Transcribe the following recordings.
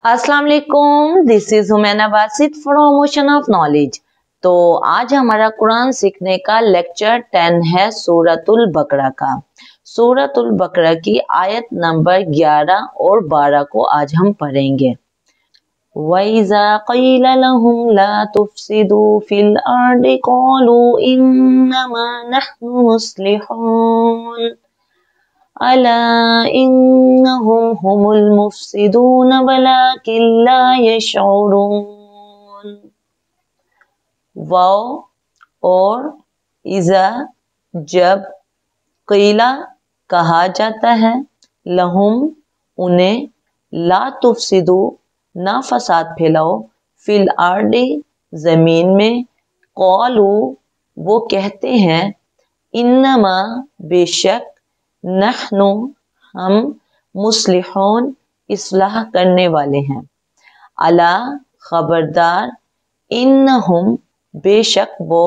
अस्सलाम वालेकुम, this is हुमैना Basit from ocean of knowledge. तो आज हमारा कुरान सीखने का लेक्चर 10 है सूरतुल बकरा का। सूरतुल बकरा की आयत नंबर 11 और 12 को आज हम पढ़ेंगे। वइज़ा क़ील लहुम ला तुफ़सिदू फिल अर्दि क़ालू इन्नमा नहनु मुस्लिहून अला इन्नहुम हुमुल मुफ़सिदून वलाकिन ला यशऊरून। वाव और इज़ा जब, क़ीला कहा जाता है, लहुम उन्हें, ला तुफ़सिदू ना फसाद फैलाओ, फिल अर्दि ज़मीन में, क़ालू वो कहते हैं, इन्नमा बेशक, नहनु हम, मुस्लिहून इस्लाह करने वाले हैं, अला खबरदार, इन्नहुम बेशक वो,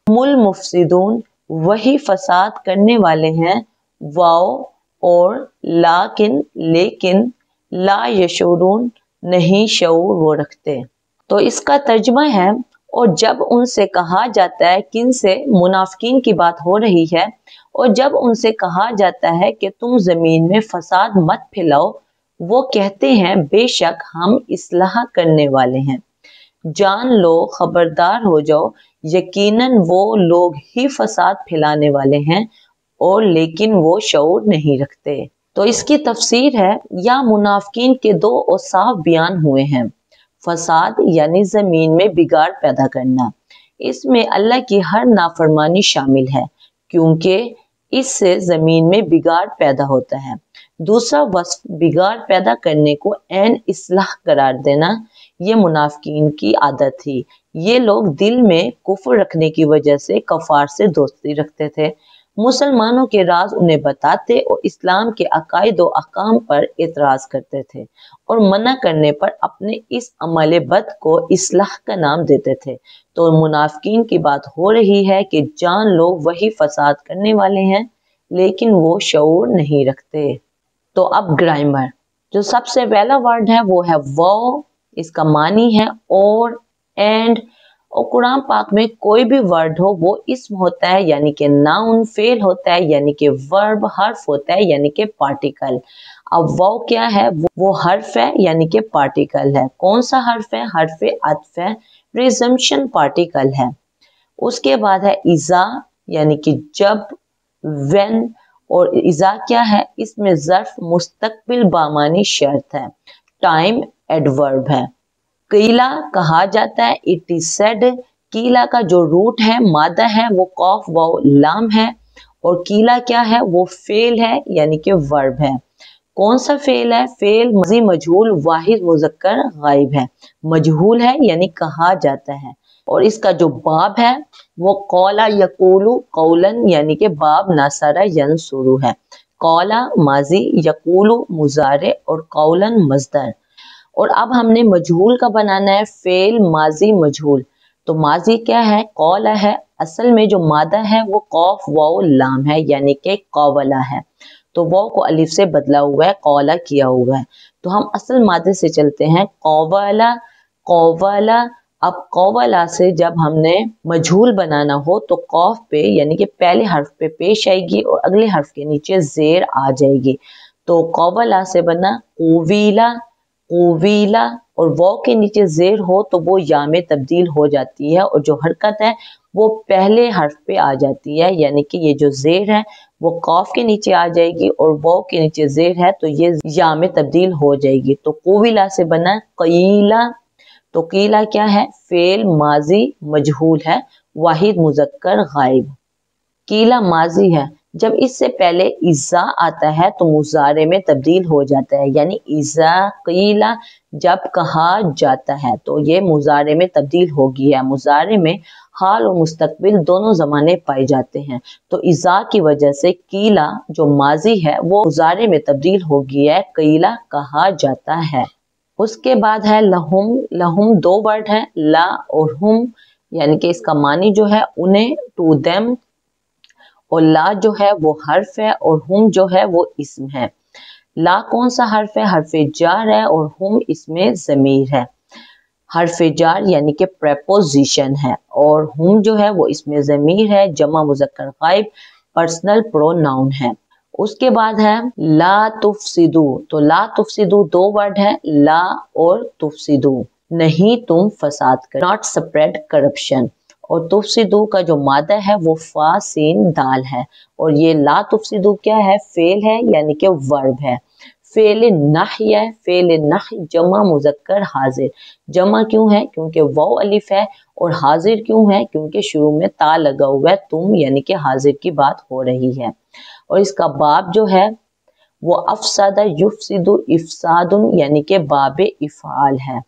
मुल मुफसिदून वही फसाद करने वाले हैं, वाओ और लाकिन लेकिन, ला यशूरून नहीं शऊर वो रखते। तो इसका तर्जुमा है, और जब उनसे कहा जाता है, किन से, मुनाफिकीन की बात हो रही है, और जब उनसे कहा जाता है कि तुम जमीन में फसाद मत फैलाओ, वो कहते हैं बेशक हम इस्लाह करने वाले हैं। जान लो, खबरदार हो जाओ, यकीनन वो लोग ही फसाद फैलाने वाले हैं और लेकिन वो शऊर नहीं रखते। तो इसकी तफसीर है, या मुनाफिकीन के दो औसाफ बयान हुए हैं। फसाद यानी जमीन में बिगाड़ पैदा करना, इसमें अल्लाह की हर नाफरमानी शामिल है क्योंकि इससे जमीन में बिगाड़ पैदा होता है। दूसरा वस्फ बिगाड़ पैदा करने को ऐन इस्लाह करार देना, ये मुनाफिकीन की आदत थी। ये लोग दिल में कुफ्र रखने की वजह से कफार से दोस्ती रखते थे, मुसलमानों के राज उन्हें बताते और इस्लाम के अकायद व अहकाम पर एतराज करते थे और मना करने पर अपने इस अमल बद को इस्लाह का नाम देते थे। तो मुनाफिकीन की बात हो रही है कि जान लो वही फसाद करने वाले हैं लेकिन वो शऊर नहीं रखते। तो अब ग्रामर, जो सबसे पहला वर्ड है वो है वो, इसका मानी है और एंड। और कुरान पाक में कोई भी वर्ड हो वो इस्म होता है यानी कि नाउन, फेल होता है यानी कि वर्ब, हर्फ होता है यानी कि पार्टिकल। अब वो क्या है, वो हर्फ है यानी कि पार्टिकल है। कौन सा हर्फ है? हर्फ अत्फ है, प्रिजम्पशन पार्टिकल है। उसके बाद है इज़ा यानी कि जब, व्हेन। और इज़ा क्या है? इसमें ज़र्फ मुस्तकबिल बामानी शर्त है। टाइम एडवर्ब है। कीला कहा जाता है, इट इज सेड। कीला का जो रूट है, मादा है, वो कॉफ वाव लाम है। और कीला क्या है? वो फेल है यानी कि वर्ब है। कौन सा फेल है? फेल माजी मजहूल वाहिद मुज़क्कर गायब है, मजहूल है यानी कहा जाता है। और इसका जो बाब है वो कौला यकूलू कौलन यानी कि बाब नासरा यंसुरू है। कौला माजी, यकूलू मुजारे और कौलन मजदर। और अब हमने मजहूल का बनाना है, फेल माजी मजहूल। तो माजी क्या है? कौला है। असल में जो मादा है वो कौफ वाव लाम है यानी कि कौवला है। तो वाव को अलिफ से बदला हुआ है, कौला किया हुआ है। तो हम असल मादे से चलते हैं, कौवला कौवला। अब कौवला से जब हमने मजहूल बनाना हो तो कौफ पे यानी कि पहले हर्फ पे पेश आएगी और अगले हर्फ के नीचे जेर आ जाएगी। तो कौवला से बना कूवीला कूवीला, और वाव के नीचे जेर हो तो वो या में तब्दील हो जाती है और जो हरकत है वो पहले हर्फ पे आ जाती है, यानी कि ये जो जेर है वो कौफ के नीचे आ जाएगी और वाव के नीचे जेर है तो ये या में तब्दील हो जाएगी। तो कूविला से बना कीला। तो कीला क्या है? फेल माजी मजहूल है, वाहिद मुजक्कर गायब। कीला माजी है, जब इससे पहले इज़ा आता है तो मुजारे में तब्दील हो जाता है, यानी इज़ा कीला जब कहा जाता है तो ये मुजारे में तब्दील हो गया है। मुजारे में हाल और मुस्तकबिल दोनों ज़माने पाए जाते हैं, तो इज़ा की वजह से कीला जो माजी है वो मुजारे में तब्दील हो गया है, कीला कहा जाता है। उसके बाद है लहुम। लहुम दो वर्ड है, ला और हुम, यानी कि इसका मानी जो है उन्हें, टू देम। और ला जो है वो हर्फ है और हुम जो है वो इस्म है। ला कौन सा हर्फ है? हर्फ जार है और हम इसमें ज़मीर है। हर्फ जार यानी कि प्रेपोजिशन है और हम जो है वो इसमें ज़मीर है, जमा मुज़क्कर गायब पर्सनल प्रोनाउन है। उसके बाद है ला तुफसिदू, तो ला तुफसिदू दो वर्ड है, ला और तुफसिदू, नहीं तुम फसाद कर, नॉट स्प्रेड करप्शन। और तुफसिदू का जो मादा है वो फा सीन दाल है और ये ला तुफसिदू क्या है? फेल है यानी कि वर्ब है। फेल नही है, फेल नही जमा मुज़क्कर हाजिर। जमा क्यों है? क्योंकि वाव अलिफ है और हाजिर क्यों है? क्योंकि शुरू में ता लगा हुआ है, तुम यानी कि हाजिर की बात हो रही है। और इसका बाब जो है वो अफसादा युफसिदु इफसादुन यानी कि बाबे इफ़ाल है।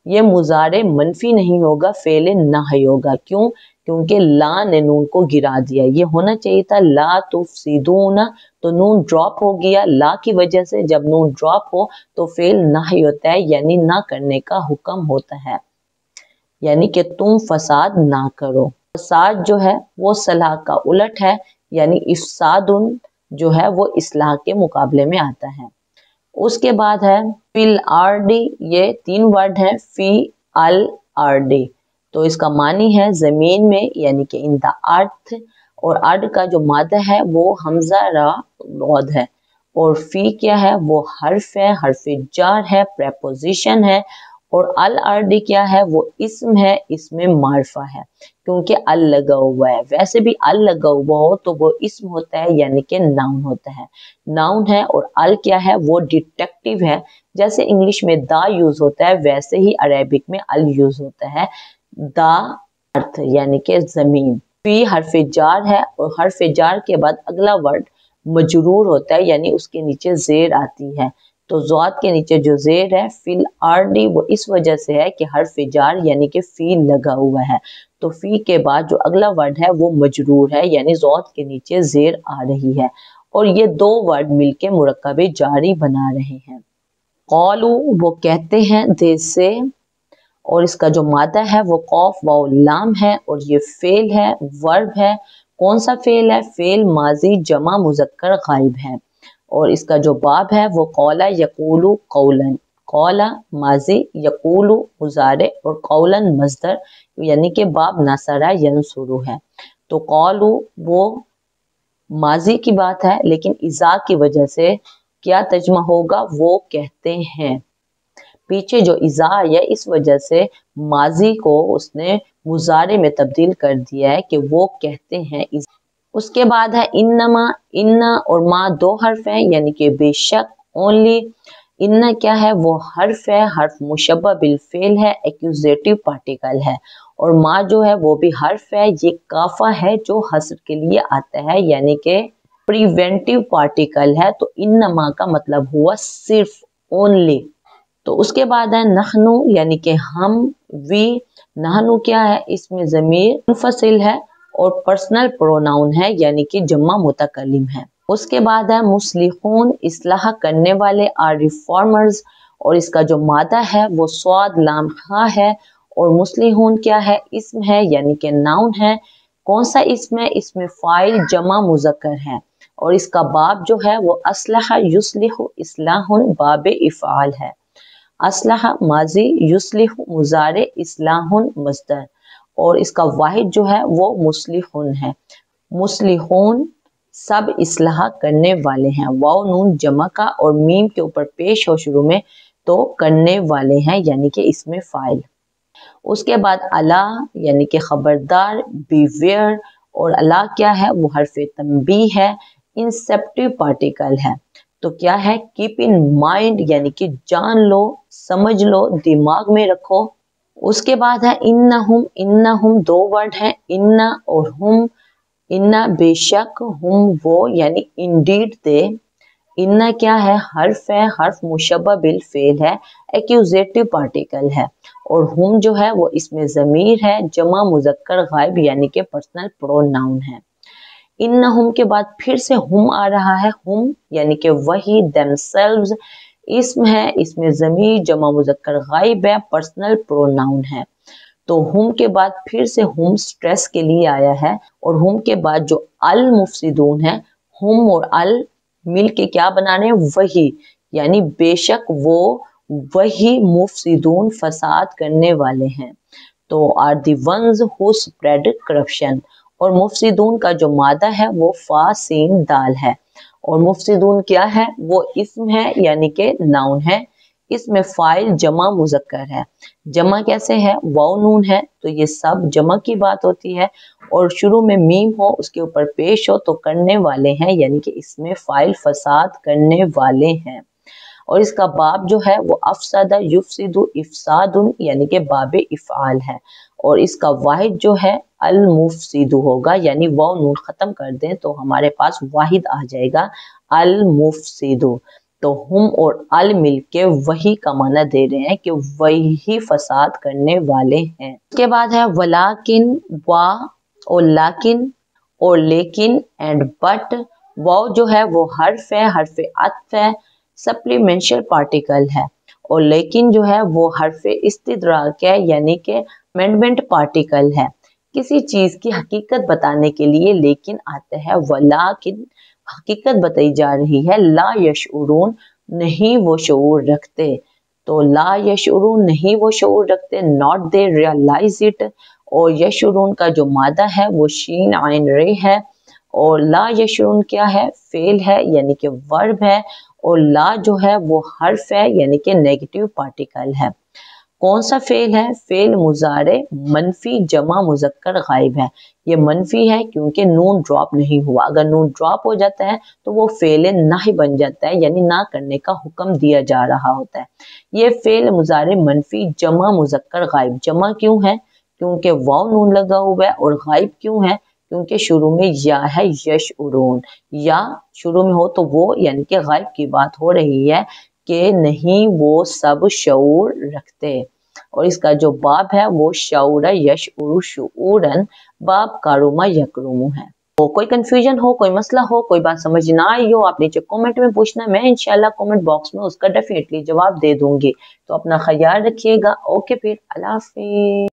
ये मुजारे मनफी नहीं होगा, फेले नही होगा। क्यों? क्योंकि ला ने नून को गिरा दिया। ये होना चाहिए था ला तुफसिदूना, तो नून ड्रॉप हो गया ला की वजह से। जब नून ड्रॉप हो तो फेल नही होता है यानी ना करने का हुक्म होता है, यानी कि तुम फसाद ना करो। फसाद जो है वो सलाह का उलट है, यानी इफसादुन जो है वो इस्लाह के मुकाबले में आता है। उसके बाद है फिल आरडी, ये तीन वर्ड है, फी अल आरडी, तो इसका मानी है जमीन में यानी कि इन द अर्थ। और अर्ड का जो मादा है वो हमजा रा गौद है और फी क्या है? वो हर्फ है, हर्फ जार है, प्रेपोजिशन है। और अल आरडी क्या है? वो इस्म है, इसमें मार्फा है क्योंकि अल लगा हुआ है। वैसे भी अल लगा हुआ हो तो वो इस्म होता है यानी कि नाउन होता है, नाउन है। और अल क्या है? वो डिटेक्टिव है। जैसे इंग्लिश में दा यूज होता है वैसे ही अरेबिक में अल यूज होता है, दा अर्थ यानी कि जमीन। फी हर्फ जार है और हर्फ जार के बाद अगला वर्ड मजरूर होता है यानी उसके नीचे जेर आती है। तो ज़ात के नीचे जो जेर है फिल आरडी वो इस वजह से है कि हर्फ जार यानी कि फी लगा हुआ है, तो फी के बाद जो अगला वर्ड है वो मजरूर है यानी ज़ात के नीचे जेर आ रही है। और ये दो वर्ड मिलके मुरक्कबे जारी बना रहे हैं। कौलू वो कहते हैं, दे से, और इसका जो मादा है वो कौफ वाव लाम है और ये फेल है, वर्ब है। कौन सा फेल है? फेल माजी जमा मुजक्कर गायब है। और इसका जो बाब है वो कौला यकूलू कौलन, कौला माजी, यकूलू मुजारे और कौलन मजदर यानी कि बाब नसरा यंसुरु है। तो कौलू वो माजी की बात है लेकिन इज़ा की वजह से क्या तर्जुमा होगा? वो कहते हैं। पीछे जो इज़ा है इस वजह से माजी को उसने मुजारे में तब्दील कर दिया है कि वो कहते हैं। उसके बाद है इन्नमा, इन्ना और मा दो हर्फ हैं यानी कि बेशक, ओनली। इन्ना क्या है? वो हर्फ है, हर्फ मुशब्बह बिल फेल है, एक्यूजेटिव पार्टिकल है। और मा जो है वो भी हर्फ है, ये काफा है जो हस्र के लिए आता है यानी कि प्रिवेंटिव पार्टिकल है। तो इन्नमा का मतलब हुआ सिर्फ, ओनली। तो उसके बाद है नहनु यानी कि हम, वी। नहनु क्या है? इसमें ज़मीर मुनफसिल है और पर्सनल प्रोनाउन है यानी कि जम्मा मुतकल्लिम है। उसके बाद है मुस्लिहून, इस्लाह करने वाले, आर रिफॉर्मर्स। और इसका जो मादा है वो स्वाद लाम हा है। और मुस्लिहून क्या है? इस्म है यानी कि नाउन है। कौन सा इस्म है? इसमें फाइल जमा मुजक्कर है। और इसका बाब जो है वो अस्लह युस्लिहु इस्लाहुन बाबे इफ़ाल है। अस्लह माजी, युस्लिहु मुजारे, इस्लाहुन मस्दर। और इसका वाहिद जो है वो मुस्लिहुन है। मुस्लिहुन सब इस्लाह करने वाले हैं। वाव नून जमा का और मीम के ऊपर पेश हो शुरू में तो करने वाले हैं यानी कि इसमें फाइल। उसके बाद अला यानी कि खबरदार, बीवेयर। और अला क्या है? वो हर्फ तंबी है, इंसेप्टिव पार्टिकल है। तो क्या है? कीप इन माइंड यानी कि जान लो, समझ लो, दिमाग में रखो। उसके बाद है इन्नहुम, इन्नहुम दो वर्ड है, इन्ना और हुम। इन्ना बेशक, हुम वो यानी इंडीड दे। इन्ना क्या है? हर्फ है, हर्फ मुशब्बह बिल फेल है, एक्यूजेटिव पार्टिकल है। और हुम जो है वो इसमें ज़मीर है, जमा मुजक्कर गायब यानी कि पर्सनल प्रोनाउन है। इन्नहुम के बाद फिर से हुम आ रहा है, हुम यानी कि वही, देमसेल्व्स इस्म है, इसमें ज़मीर जमा मुजक्कर गायब है, पर्सनल प्रोनाउन है। तो हुम के बाद फिर से हुम स्ट्रेस के लिए आया है। और हुम के बाद जो अल मुफसिदून है, हुम और अल मिल के क्या बना रहे हैं? वही, यानी बेशक वो वही मुफसिदून फसाद करने वाले हैं। तो are the ones who spread corruption, और मुफसिदून का जो मादा है वो फा सीन दाल है, और मुफसिदून क्या है, वो इस्म है यानी कि नाउन है। इसमें फाइल जमा मुजक्कर है। जमा कैसे है, वाव नून है तो ये सब जमा की बात होती है, और शुरू में मीम हो उसके ऊपर पेश हो तो करने वाले हैं, यानी कि इसमें फाइल फसाद करने वाले हैं। और इसका बाब जो है वो अफसदा युफसिदु इफसादुन यानी कि बाब इफ़आल है, और इसका वाहिद जो है अल मुफसिदु होगा, यानी वाव नून खत्म कर दें तो हमारे पास वाहिद आ जाएगा अल मुफसिदु। तो हुम और अल मिलके वही का माना दे रहे हैं कि वही फसाद करने वाले हैं। इसके बाद है वलाकिन, वा और लाकिन और लेकिन एंड बट। वाव जो है वो हर्फ है, हर्फ अत्फ है, सप्लीमेंशियल पार्टिकल है, और लेकिन जो है वो हर्फ इस्तिदराक है यानी कि अमेंडमेंट पार्टिकल है। किसी चीज की हकीकत बताने के लिए लेकिन आते हैं। वलाकिन हकीकत बताई जा रही है, ला यशउरून नहीं वो शऊर रखते, तो ला यशउरून नहीं वो शऊर रखते, नॉट दे रियलाइज इट, और यशउरून का जो मादा है वो शीन आइन रे है, और ला यशउरून क्या है, फेल है यानी कि वर्ब है, और ला जो है वो हर्फ है यानी कि नेगेटिव पार्टिकल है। कौन सा फेल है, फेल मुजारे मनफी जमा मुजक्कर गायब है। ये मनफी है क्योंकि नून ड्रॉप नहीं हुआ, अगर नून ड्रॉप हो जाता है तो वो फेल ना ही बन जाता है, यानी ना करने का हुक्म दिया जा रहा होता है। ये फेल मुजारे मनफी जमा मुजक्कर गायब, जमा क्यों है, क्योंकि वाव नून लगा हुआ है, और गायब क्यों है, क्योंकि शुरू में या है यशउरून, या शुरू में हो तो वो यानी कि गायब की बात हो रही है कि नहीं वो सब शऊर रखते। और इसका जो बाब है वो शऊर यशउरु शुऊरन, बाब कारुमा यकरुमु है। तो कोई कंफ्यूजन हो, कोई मसला हो, कोई बात समझ ना आई हो, आप नीचे कमेंट में पूछना, मैं इंशाल्लाह कमेंट बॉक्स में उसका डेफिनेटली जवाब दे दूंगी। तो अपना ख्याल रखिएगा। ओके फिर, अल्लाह हाफिज़।